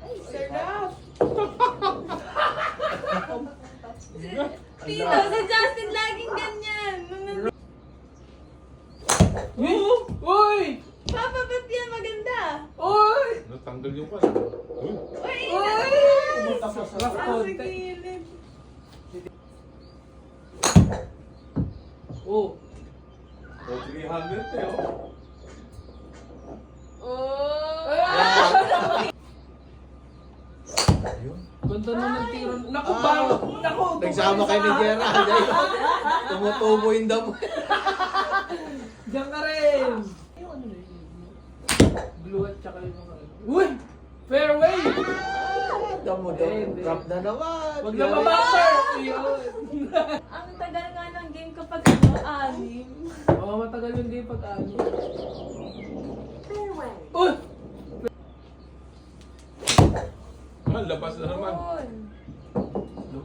Ay, sarap! Tito, si Justin laging ganyan. Uy! Papa, ba't yan maganda? Uy! Natanggal yung pan. Uy! Uy! Pumunta sa rough Sa content. gilid. Oh. O, 300 eh, oh. Oh! Ganda na ng tiro. Naku, bang! Naku! Nagsama kayo ni Gerald. Tumutubo yung damo. Diyan ka rin! Yung ano na yun? Blue at tsaka yung mga... Uy! Fairway! Damo daw. Trap na naman. Wag na mabakar! Yun! Ang tagal nga ng game kapag ano, anim. Oo, matagal yung game pag-ano. Farewell. Uy! Ah, labas na naman.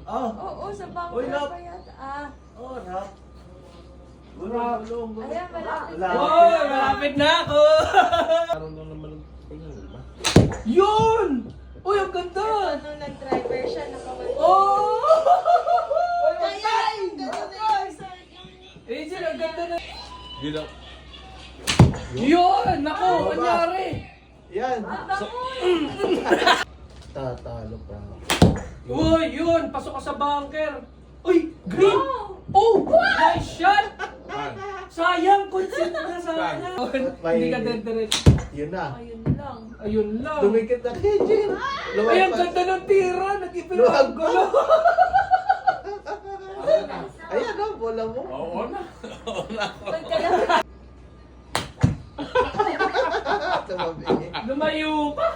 Oh, Oo, sa bangka Uy, lap. pa yata. Ah, oh, rap. Gulong. ayan, malapit. Uy! Malapit na ako! Karoon lang naman ng pagkakas, di ba? Yun! Uy, ang ganda! Ito, nung nag-driver siya, nakawal. Oh! Uy, Kaya, matay! ang ganda na yung resort yung... Angel, ang ganda na... Bilang, Yun! Naku, Baba. kanyari! Yan. Bangun! Tatalo pa. Uy, yun! Pasok ka sa bunker! Uy! Green! Wow! Oh! Nice shot! pan. Sayang! Consent na sana! Hindi ka dead-direct. Yun na. Ayun lang. Ayun lang. Dumikit na kay Jim. Ay, ang ganda ng tira! Nag-ipin Luwag ang gulo! Ayan na, bola mo. Oo na. Pagkalapit. Tumabi. Lumayo pa!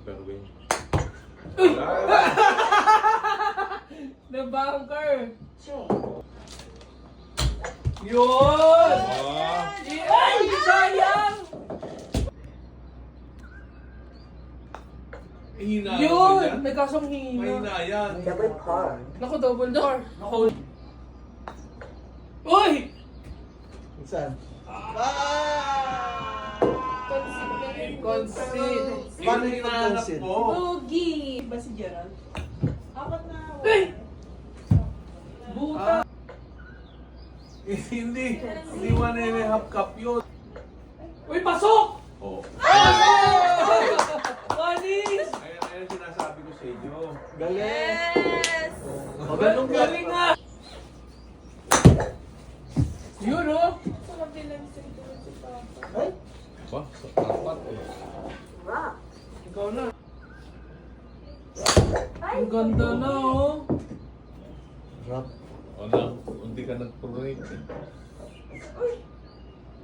Fairway. The bunker! Yun! Ah, Ay! Sayang! hina. Yun! May kasong Mahina hina. yan. Naku, double door. Naku. Uy! Saan? Concede. Paano Yun yung hinahanap concede? ko. Boogie. Ba si Gerald? Apat na. Ay! Buta! Hindi 1.5 cup yun. Uy, pasok! Oh. Walis! Ayan sinasabi ko sa inyo. Galing. Yes! Magalong ka. Galing nga! Yun, oh! Sarap bilang si Papa. Ay, Ba? Sa tapat eh. Ikaw na. Ang ganda na, oh! rap. O na, hindi ka nag-provide eh.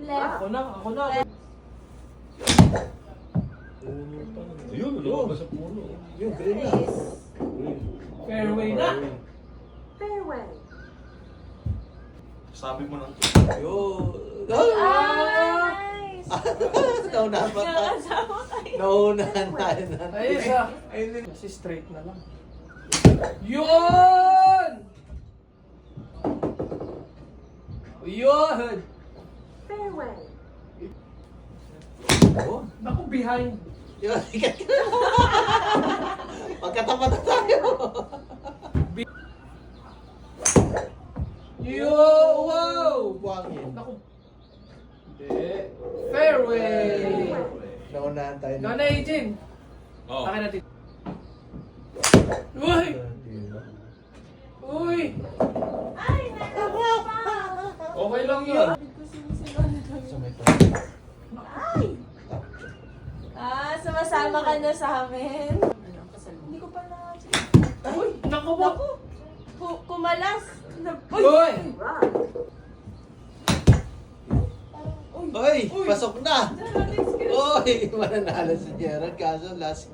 Left. Ako na. Puno pa. Ayun, lumabas sa puno. Yun, green na. Ace. Fairway na. Farewell. Sabi mo lang. Yun. Ah, nice! Naunahan pa tayo. Nakasama kayo. Naunahan tayo na. Ay, isa. Kasi straight na lang. Yun! Yun! Farewell. Oh, Naku, behind. yun. Magkatapat na tayo. Yo! Wow! Buwangin. Naku. Hindi. Fairway! Naunahan tayo Ikaw na, Eugene. Oh. Akin natin. Uy! Uy! Ay, nakawa pa! Okay lang yun. Sa may pa. Ay! Ah, sumasama ka na sa amin. Hindi ko pa na... Uy! Naku ba? Kumalas. Uy! Hoy, pasok na. Let's go. Hoy, mananalo si Gerald. Kaso last,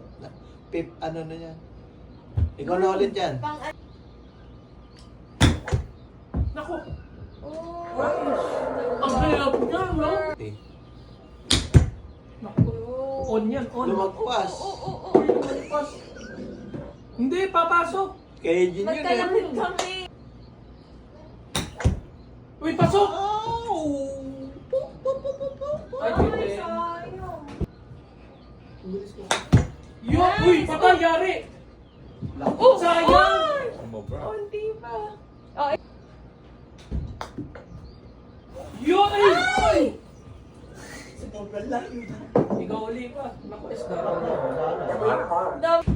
pip, ano na yan. Ikaw na ulit yan. Pang... Naku! Oh! Ang hirap niya, no? Naku. On yan, on. Lumagpas. Oo. Hindi, papasok. Kay Jin yun eh. Magkalapit kami. Uy, pasok! Oh! Ay, yari! Oh! Sayang! Sumobra. Konti pa. Oh, Yun! ay! Sobrang layo na. Ikaw uli pa. Naku, isda. Dam-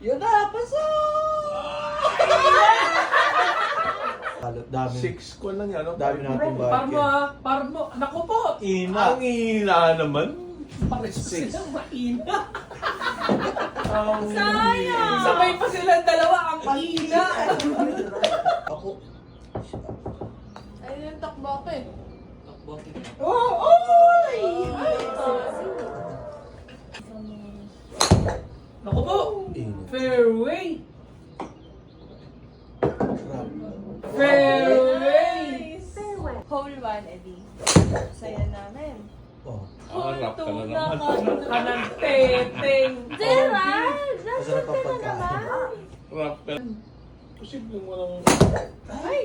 Yun na, pasok! Halot dami. 6 ko lang yan. Dami natin Par mo bakit. ha. Par mo. Naku po! Ina. Ang ina naman. Pares Six. silang maina. Sayang! Sabay pa silang dalawa. Ang ina. Ako. Ayun yung takbo ko eh. Oh! Oy! Naku po! Ina. Fairway! Crap. Fairway! Nice! Hole 1, Eddie. Saya namin. Oh. Harap ka na Hole 2 naman. na Kanang teteng! Gerald! Masarap ang Nasaan ka na pagkain. naman? Rappel. Posible mo lang. Ay!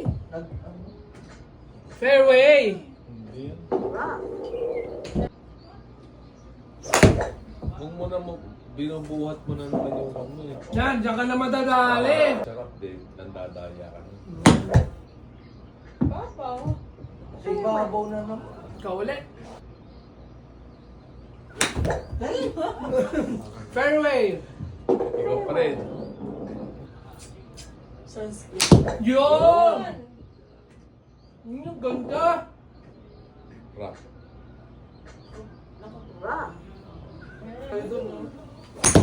Fairway! Hindi yan. Huwag mo na mo, binubuhat mo na naman yung ano eh. Yan, diyan ka na madadali. Sarap din, nandadaya ka na. Papaw. Sa ibabaw na naman. Ikaw ulit. Fairway! Ikaw pa rin. Yun! Ang ganda! Rap.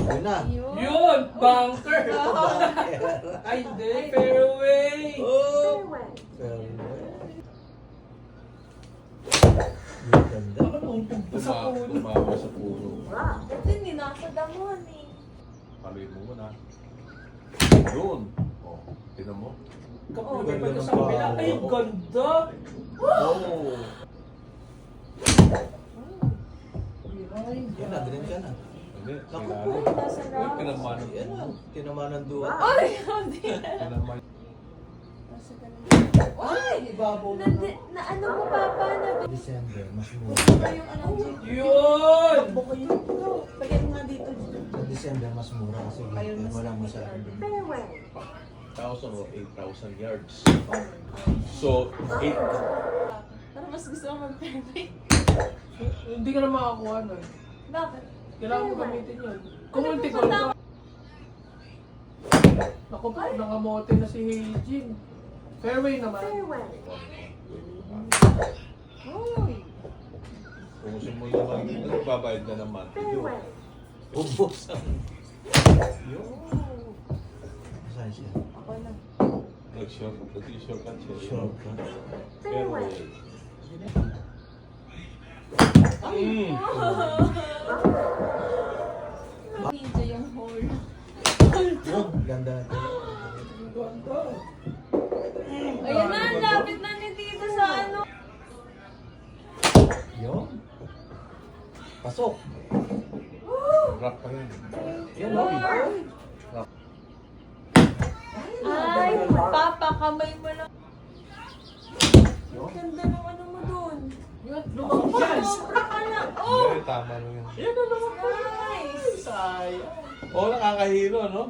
Yun na. Yun. Yun! Bunker! Ay, hindi. Fairway! Oh! Fairway. Yung ganda. Sa puno. Tumawa sa puno. Kasi hindi nasa damon eh. Paluin mo muna. Yun. Oh, tinan mo. Kapulugay pa ito sa kabila. Ay, ganda! Oh. Yun na, ganun ka na. Hindi, Naku sinalo. po. Nasa Uy, round. pinamanan Yan na. mo. Tinaman ng duwa. Ay! Hindi na. Pinaman. Nasa ganun. Ay! Ibabaw na naman. Na ano mo, Papa? Na December, mas mura. ba yung ano, Jake? Yun! Lagyan mo nga dito. Sa December, mas mura kasi Ayun, mas wala mo sa mura. 1,000 o 8,000 yards. So, 8. Pero mas gusto ko mag-fairway. Hindi ka na makakuha nun. Bakit? Kailangan mo gamitin yun. Kung multi-goal ka. Naku po, nangamote na si Heijin. Fairway naman. Uy! Kung gusto mo naman, nagbabayad ka naman. ubos ang... Yun. Saan siya? Ako na. Nag-short, nag-shortcut siya. Shortcut. Pero, Ninja yung hole. Yun, ganda natin. Ayan na, ang lapit na ni Tito sa ano. Yun. Pasok. rap pa rin. Yan o. Ay, Papa, kamay mo lang. Yun. Ganda ng ano mo dun. Yun, lumang Sobra ka lang. Oh! Hindi, tama lang yan. Yan na naman. Nice! Sayang. Oo, nakakahilo, no?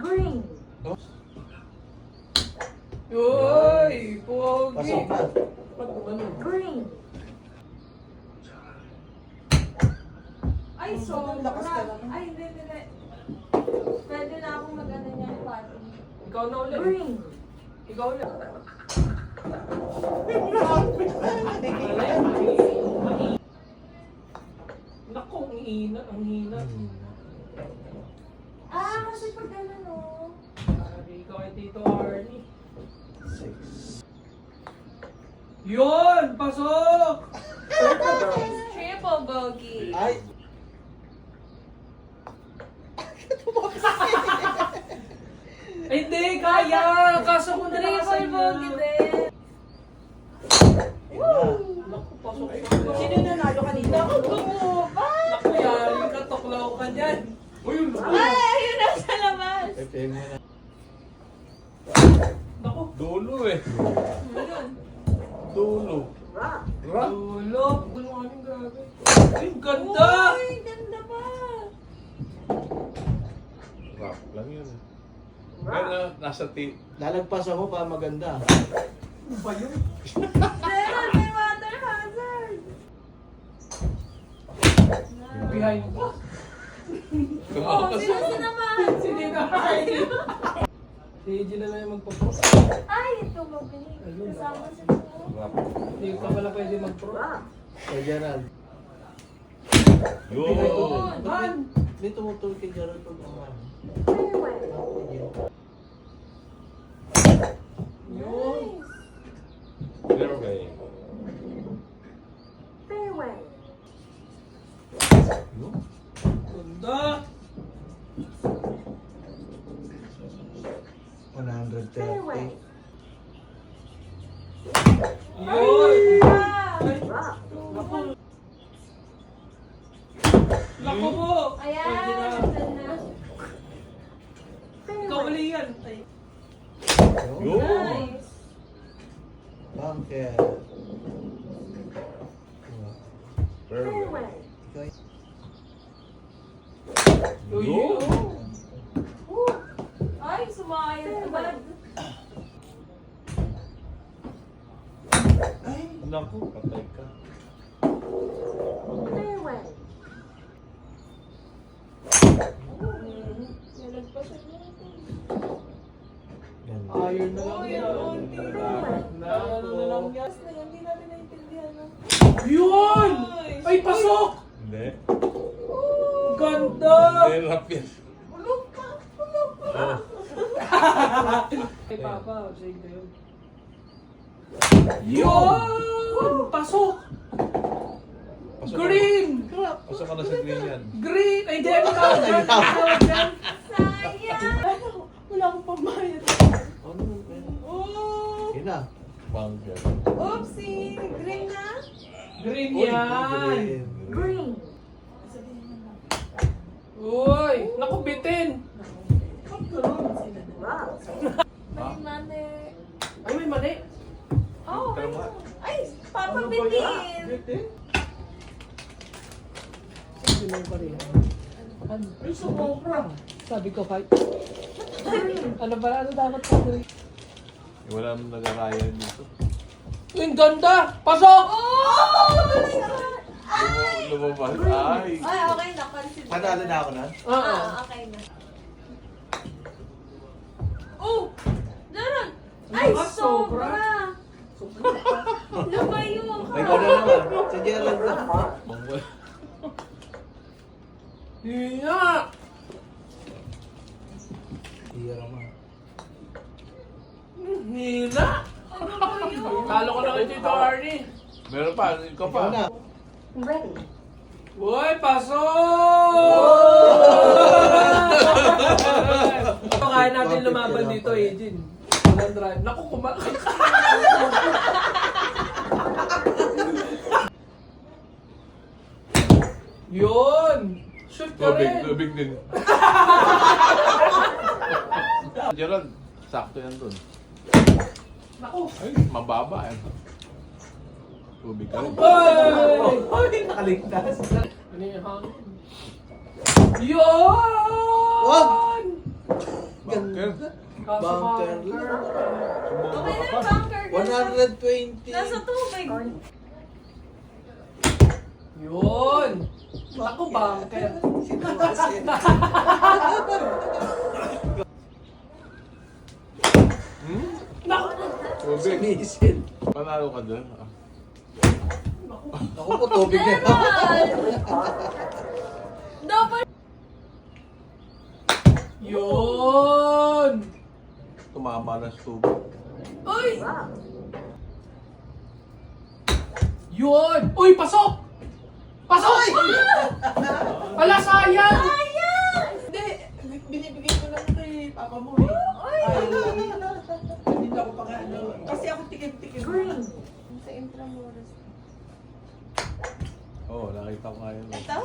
Uy, pogi. Pasok na. Ba't ano? Ay, sobra. Ay, hindi, hindi. Pwede na akong mag-ano niyan, pati. Ikaw na ulit. Ikaw ulit. Naku, ang hina, ang hina. Ah, kasi pag gano'n, no? Sabi ikaw ay Tito Arnie. Yun! Pasok! Triple bogey. Ay! Ay, hindi! Kaya! Kaso kung Triple nakasal bogey din. Yun na. Naku, pasok. Sino nanalo kanina? Naku, bumuba! Naku, yari ka, tuklaw ka dyan. Uy, Ay, ayun na sa labas. FM mo na. naku. Dulo eh. Ayun. Dulo. Rap. Dulo. Ano kaming grabe. Ay, ganda! Uy, ganda pa. lang yun. Pero nasa Lalagpas ako pa maganda. Meron, may water hazard. Behind ko. Oh, sino sinamahan? Hindi na kayo. Si AJ na lang yung magpo-pro. Ay, ito mabilis. Ayun. Kasama sa ito. Hindi ka pala pwede mag-pro. Kay Gerald. Yun! Man! May tumutulog kay Gerald pag umahan. Yun. Fairway. Yun. Ganda! 130. Yun! Ah! Naku! Naku mo! Ayan, Pwede na. ito na. Ikaw uli yan. Ay. Yun! Nice. Bunker. Fairway. Uy, Yun! Woo! Ay, sumayad agad. Ay! Naku, patay ka. Nalagpasan natin. Ganda. Iron na lang Uy, yan. ang unti na. Ano na lang yan. Gas na yan, hindi natin naintindihan. No? Yun! Ay, pasok! Hindi. Ganda! Hindi, rap yan. Ulog pa! Ulog pa! Oh. Ay, Papa, shake na yun. Yun! Yun! Pasok! Pasok Green! ka. Pasok ka na sa green yan. Green! Ay, di ano tawag dyan? Tawag dyan? Sayang! Wala akong pambayad. Ano naman ba yan? Oh! Yun na. Bunker. Oopsie! Green na? Green Uy, yan! Green. Uy! Naku, bitin! Mali mali. Ay, may mali! Oh, okay. Tama. Ay, papabitin! Hindi lang pa rin. Ano? Ay, sumobra! Sabi ko, kahit... Ano ba? Ano dapat sa gawin? Wala nang nag-araya dito. Yung ganda! Pasok! Oh! Lumabas. Ay! Ay, okay na. Consider. Panalo na ako na? Oo. Ah, okay na. Oh! Daran! Ay, Ay, sobra. sobra! Lumayo ka! Ay, gano'n naman. Si Gerald na. Mangwal. Hina! Hira mo. Hina! Ano ba yun? Talo ko na kay Tito Arnie. Meron pa, ikaw pa. Ikaw na. Uy, pasok! Kaya natin lumaban dito, Ejin. Walang drive. Naku, kumakay ka. Yun! Shoot ka Tubig, rin! tubig din. Gerald, sakto yan dun. Naku! Ay, mababa yan. Tubig ka rin. Ay! Ay, nakaligtas. Ano yung hangin? Yun! Bunker. Kaso Bunker. Okay na yung bunker. 120. Nasa tubig. Yun! Naku, bunker. Sinasin. Hmm? Naku! Tubig. Sinisin. Panalo ka dyan. Ah. Ako po, tubig na. Double. Yun! Tumama na sa tubig. Uy! Yun! Uy, pasok! Pasok! Ala, sayang! Sayang! Hindi, binibigay ko lang kay papa mo eh. Ay, hindi na ako pang ano. Kasi ako tikim-tikim. Green. Sa Intramuros. Oo, nakita ko nga yun. Ito?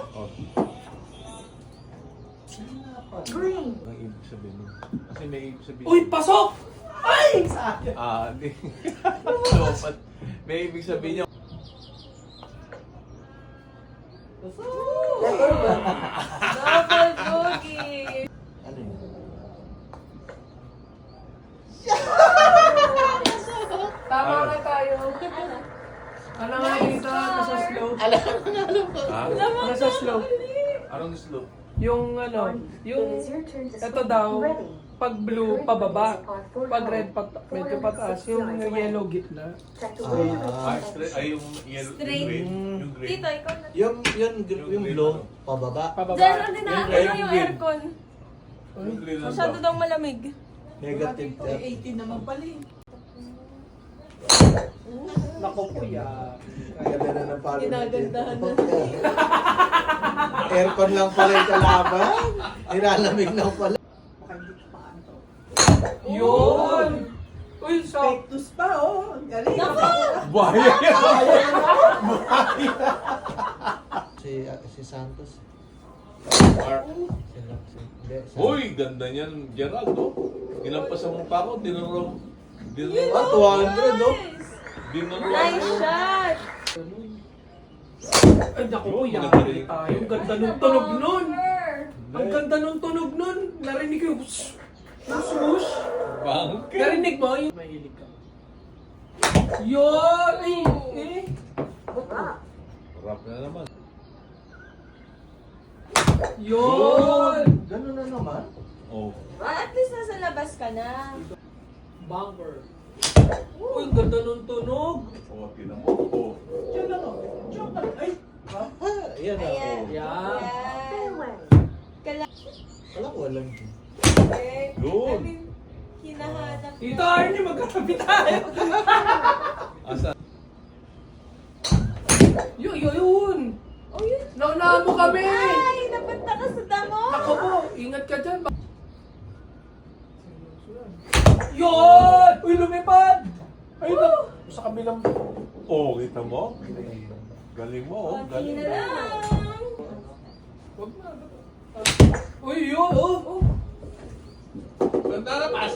Oh, Green. ang ibig sabihin nun. Kasi may ibig sabihin. Uy, pasok! Ay! Ah, hindi. Dapat. May ibig sabihin niya. Double bogey. Ano yun? Ano nga dito? Nasa slow. Ha? Nasa slow. Anong slow? Yung ano, yung ito daw, pag blue, pababa. Pag red, medyo pataas. Yung yellow, gitna. Ay, yung yellow, Straight. yung green. Tito, ikaw na. Yung blue, pababa. Pababa. Diyan ang dinaan Ay, yung yung green. aircon. Yung green lang Masyado ba? daw malamig. Negative 18 naman pala eh. Nako po yan. Ganda na ng palo. Ginagandahan na. Aircon lang pala yung kalaban. Nilalamig lang pala. Baka hindi ka paanto. Yun! Uy, so, Pectus pa oh. Ang galing. Buhaya yan! Si Santos. Mark. Hindi, Uy, ganda niyan, Gerald, oh. Inampasan mo pa ako, dinurong. Ah, 200, no? Dinurong. Nice shot! ay naku po yan. Ang ganda nung tunog nun. Ang ganda nung tunog nun. Narinig ko yung whoosh. Whoosh. Bangke. Narinig mo yung mahilig ka. Yun! Ay, eh. Rap na naman. Yun! Ganun na naman. Oh. At least nasa labas ka na. Bunker. Uy, ang ganda nung tunog. Oh, tinan mo. Oh. Diyan lang oh. Diyan lang. Ay. Yan Ayan. ako. Yan. Kala- Wala ko walang. eh, Yun. I mean, hinahanap Tito na. Arnie, magkatabi tayo. Asa? Yun! Oh, yun. Naunahan mo kami! Ay, napunta ka sa damo. Nako po, ingat ka dyan. Yun! Uy, lumipad! Ay, sa kabilang... Oh, kita mo? Galing mo, oh. Konti Galing na mo. lang. Wag na. Uy, yun! Oh! Ganda na, pas!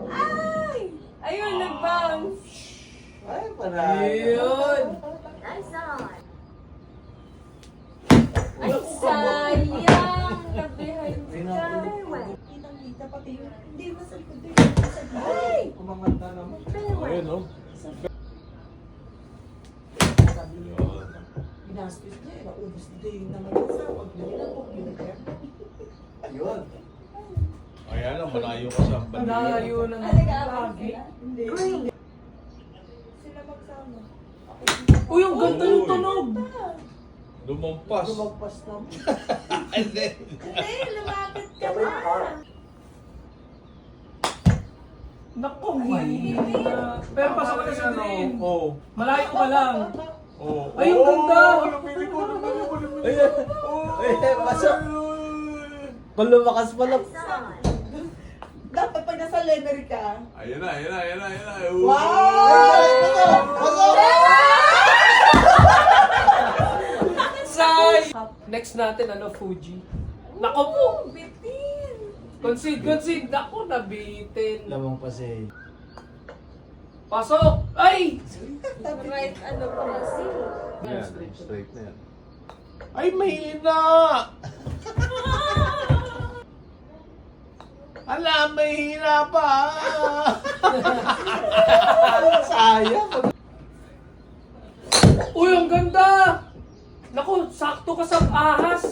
Ay! Ayun, nag-bounce. Ay, panay. Yun! Ay, sayang. Nabihan ka. Kitang-kita pati yun. Hindi masalpod din. Ay! Umangat na naman. Ayun, oh. Sabi niya, binastos niya eh. Naubos din naman yung sawag niya. Inapok yun eh. Ayun. Ayan lang, malayo ka sa bandila. Malayo na Alagaan lagi. sila. Hindi. Sila magsama. Uy, ang ganda ng tunog! Lumampas. Lumagpas na. Hindi, lumapit ka na. Naku, mahina. Pero pasok ka sa green. Oh. Malayo ka lang. Oh. Ay, ang ganda! Ayan. Ay, pasok. Kung lumakas pala. Dapat pag nasa lever ka. Ayan na, ayan na, ayan na, ayan na. Wow! Say! Next natin, ano, Fuji. Nako po! Bitin. Concede. Nako, nabitin. Lamang pa si. Pasok! Ay! Right, ano pa kasi. Yan, straight na yan. Ay, mahina! Ala, mahina pa! Sayang. Uy, ang ganda! Naku, sakto ka sa ahas.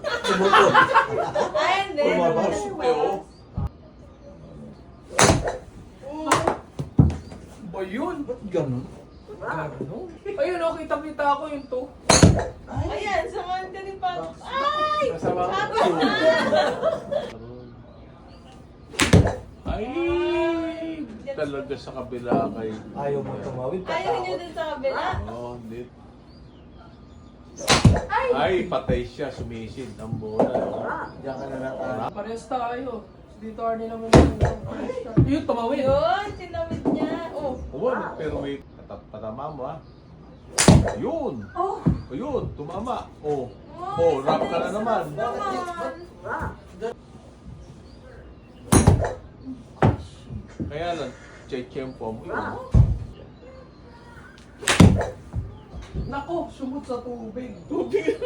Tumutog. Ay, hindi. Bumabas. Oh. Ba yun? Ba't ganun? Ayun, oh, kitang-kita ko yung to. Ayan, samahan ka ni Pat. Ay! Kasama ko. Ay, talaga sa kabila kay... Ayaw mo tumawid. Ayaw niyo din sa kabila. Oh, hindi. Ay! Ay, patay siya, sumisid ang bola. Diyan ka na lang. Parehas tayo. Dito Arnie naman yung parehas tayo. Yun, tumawid. Yun, tinawid niya. Oh. Oo, pero wait, patama mo ha. Yun! Oh. O yun, tumama. Oh, oh, rap ka na naman. Kaya lang, che-chempo mo yun. Nako, sumut sa tubig. Tubig!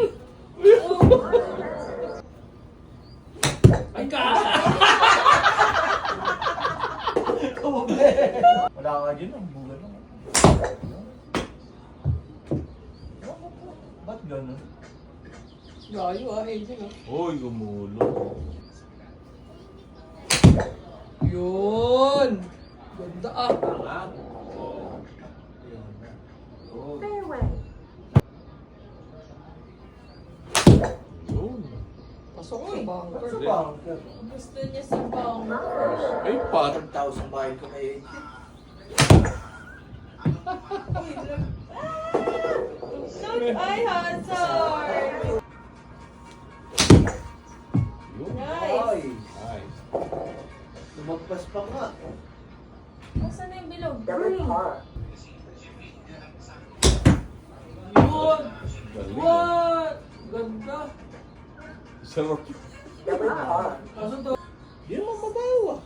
Ay ka! Wala ka dyan. Ang buga naman. Ganun. Layo ah, Angel ah. Uy, gumulong. Yun! Ganda ah. Tanga. Fairway. Yun. Pasok sa bunker. Sa bunker. Gusto niya sa bang. Ay, pat. 1,000 bahay ko kay Ay, Hazard! Yun. Nice! Ay, Nice. lumagpas pa nga. Nasaan na yung bilog? Double par. Yun! Galing. What? Ganda. Sarap. Double par. Kaso to. Di naman mabaw ah.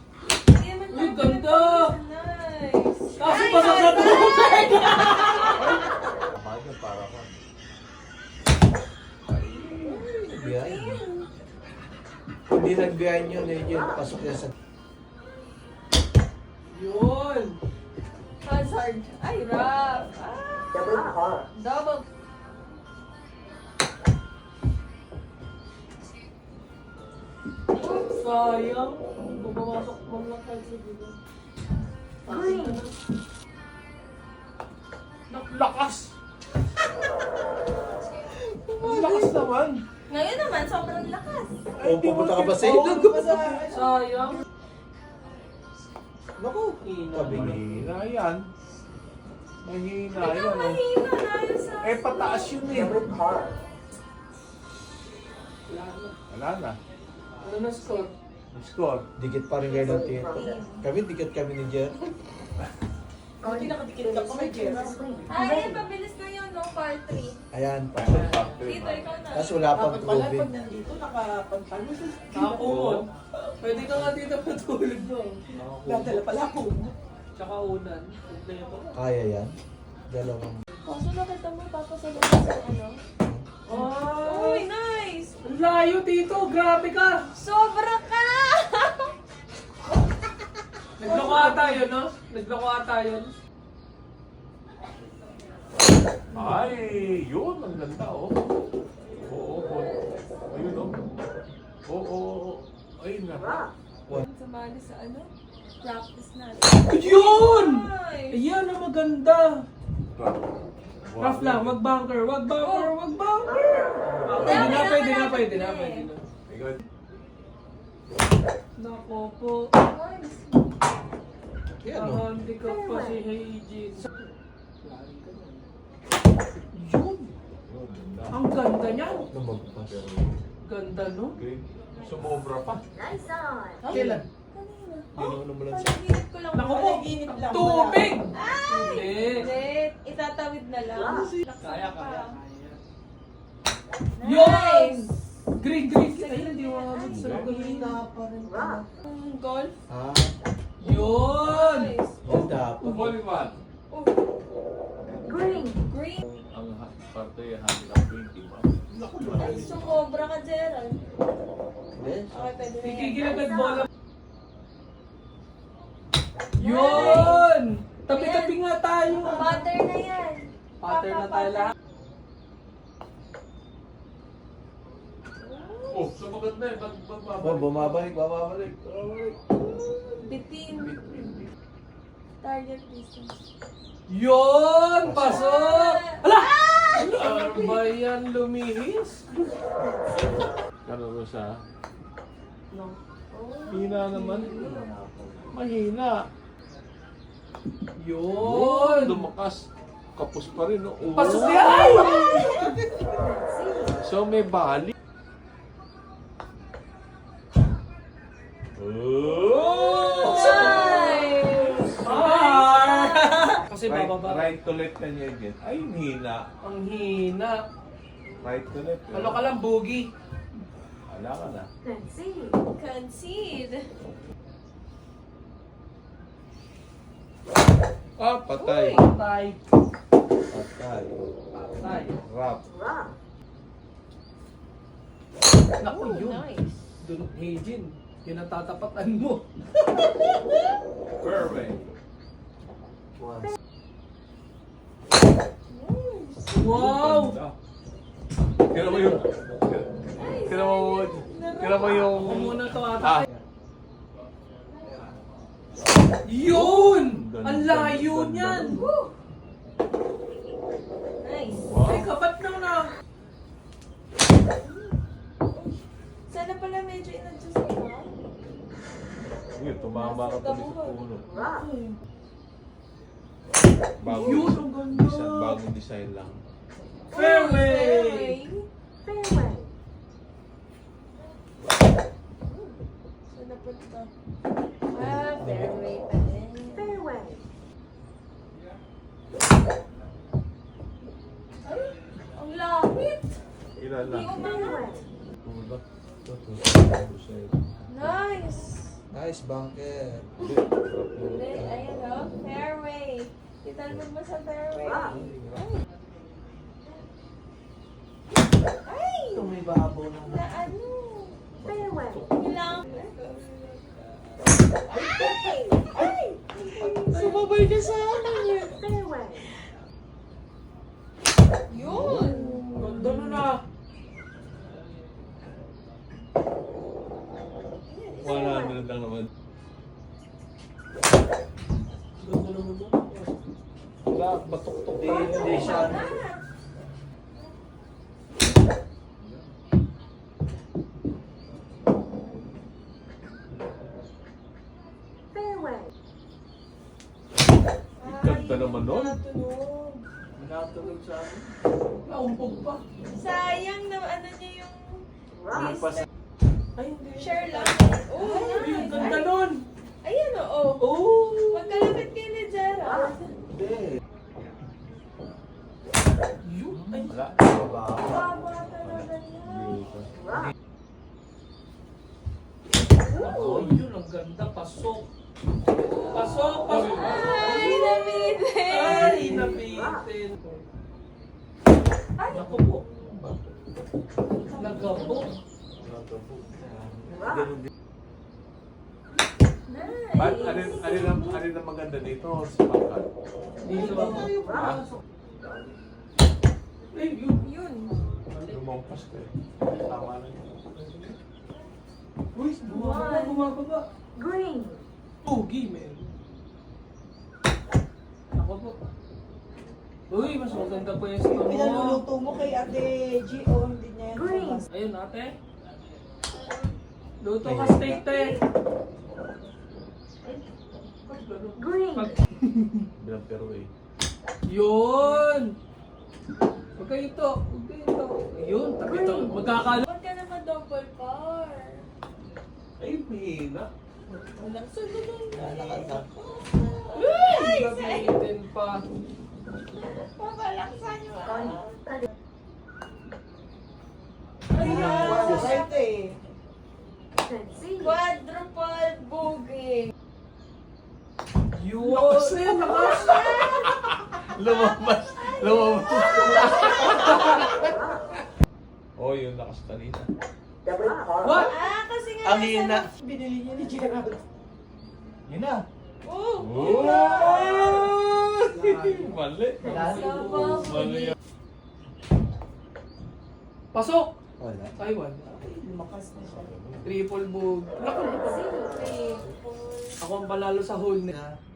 Hindi naman Uy, tayo ganda! Nice! Kaso Ay, basa sa Hazard! tubig! Mahal na para ka. Biyahe. Hindi nagbiyahe yun, eh, yun. Pasok niya sa... Yun! Hazard! Ay, rough! Ah, Double par. double. Sayang. Kung pumasok man lang kayo sa dito. Green. Lakas! Lakas naman! Ngayon naman, sobrang lakas. O, pupunta ka ba sa Oo, ilog? Sayang. Naku, tabi niya. Mahina yan. Mahina Ikaw yan. Oh. mahina dahil sa... Eh, pataas yun eh. Double par. Wala na. Wala na. Ano na score? Score. Dikit pa rin kayo ng tito. Kami, dikit kami ni Jer. Hindi nakadikit ka pa kay Jenna. Ay, pabilis na yun, no? Par 3. Ayan pa. Dito, ikaw na. Tapos wala pang Dapat pala tubig. pag nandito, nakapagpano. Nakakumon. Pwede ka nga dito matulog no? Dadala pala ako. Tsaka unan. Kompleto. Kaya yan. Dalawang. Kaso nakita mo, papasalubong sa ano? Oh! Uy, nice! Ang layo dito! Grabe ka! Sobra ka! Nagloko ata yun, no? Nagloko ata yun. Ay, yun. Ang ganda, oh. Oo, oo. Ayun, oh. Oo, oo. Ayun na. Rough. Sumali sa ano? Practice natin. Yun! Nice! Ayan ang maganda! Wow. Rough lang, wag bunker, wag bunker, wag bunker! Pwede na, pwede na, pwede na, pwede na. Ikaw, Nako po. Nice! Yan o. Ang handicap pa si Heijin. Yun! yun, ganda. Ang ganda niya! Lumagpas. Ganda, no? Okay. Sumobra pa. Nice on. Kailan? Kanina. Ginawa mo lang sa... Panaginip ko lang. Naku po! Panaginip lang. Tubig! Ay! Hindi. Hindi. Itatawid na lang. Kaya, Pa. kaya, kaya. Nice! Green, green! Ay, hindi wamit sa green. pa rin. Rough. Golf. Ah, Yun! Nice. yun dapat. Ball one. Oh, Green. green. Ang parte handicap 20 ba? Ay, sumobra ka, Gerald. Yes. Okay, pwede na yan. Ikikilagad bola. Yun! Tabi-tabi nga tayo. Butter na yan. Pattern na tayo lahat. Oh, sumagat na eh. Oh, bumabalik, bumabalik. Bumabalik. Bitin. Target distance. Yun! Pasok! Ala! Ano ba yan? Lumihis? Karoon siya. No. Hina naman. Mahina. Yun! Lumakas. Kapos pa rin. No? Oh. Pasok niya! Ay! So may bali. Oh! Nice! Kasi bababa. Right to left na niya again. Ay, hina. Ang hina. Right to left. Ano ka lang, boogie? Wala ka na. Concede. Concede. Ah, patay. Patay. Patay. Patay. Rap. Rough. Naku, yun. Nice. Dun, Heijin. Yun ang tatapatan mo. Perfect. Once. Wow! Ganda. Tira mo yung... Tira mo yung... Ako muna to ata. Ah. Yun! Ganda, Ang layo ganda. niyan! Nice. Wow. Teka, ba't na? Sana pala medyo in-adjust mo. Yun, tumama ka pa sa puno. Rough. Yun, ang ganda. Bagong design lang. Fairway! Fairway. Sana punta. Ah, fairway pa din. Fairway. Ay, ang lapit. Ilan Hindi lang. umangat. Tulak. Nice. Nice bunker. Hindi, ayan o. Fairway. Italbog mo sa fairway. Wow. Ay! Ito may babaw na. Na ano? Fairway. Kailangan. Ay! Ay! Sumabay ka sa amin. Fairway. Yun! Ganda na na. Wala na lang naman. Ganda naman mo. Wala, batok-tok. Hindi siya. Fairway. Ganda naman nun. Natunog. Natulog sa amin. Naumpog pa. Sayang na ano niya yung Rough. Ay, hindi. share lang. Oh, Ay, ang nice. ganda Ay, nun. ayan o. Oh! Magkalapit kayo ni Gerald. Hindi. Yun. Ay, Wala. Baba talaga niya. Rough. oh, yun ang ganda. Pasok. Pasok, pasok. Ay, nabitin. Ay, napitin. Naku po. Nagabo. Rough. Nice. Ba't alin ang maganda dito sa pangkat? Dito ako. Ha? Ay, yun. Yun. Lumampas ka eh. Tama na yun. Uy, bumababa, bumababa. Green. Pogi, man. Ako po. Uy, mas maganda po yung store mo. Pinaluluto mo kay Ate G o hindi niya yan. Green. Ayun, ate. Luto ka steak, te. Green. Bilang fairway. Yun! Huwag kayo ito. Huwag kayo ito. Ayun, tabi ito. Magkakala. Huwag ka naman double par. Ay, mahina. Walang sunod. Nalakad. Uy! Gamitin pa. Pabalaksan nyo ah. Ayan. Right eh. Concede. Quadruple bogey. Yun! Ayun, nakas! Lumabas. Lumabas. Oh, yun lakas kanina. What? Ah, kasi nga Ang hina. Binili niya ni Gerald. Yun na. Oh! Oh! Mali. Mali yan. Pasok! Wala. Taiwan. Lumakas na siya. Triple bog. Naku, Triple. ako ang palalo sa hole na. Na.